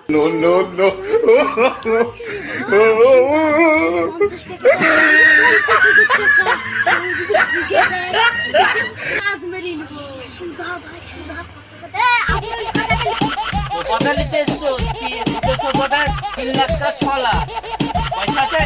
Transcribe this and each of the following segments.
No, no, no. কথা নিতে এসছো 3 লাখ 6 লাখ পয়সা আছে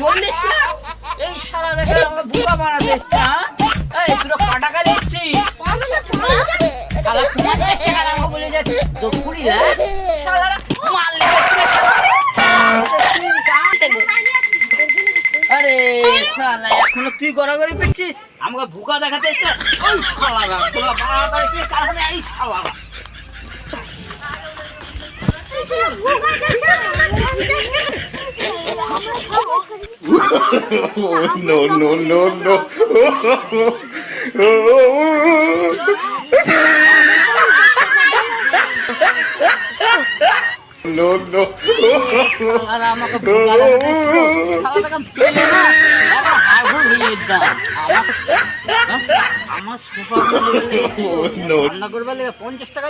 তাহলে এই সারা দেখা আমাকে বোকা বানাতে এসছে। হ্যাঁ এই তুই কত টাকা দিচ্ছিস? 50 টাকা বলে যে 20 লাখ শালারা মারলে। আরে শালা এখনো তুই গড়াগড়ি পিটছিস আমাকে বোকা দেখাতে এসছে। ওই শালারা শালা বাড়াতে এসে কারণে এই শালারা No, no, no, no. No, no. শালারা আমাকে বোকা দেখাতে এসছে। শালাটাকে পেলে না এখন হাড় হয়ে দাও আমার সোফা রান্না করবার লেগে 50 টাকা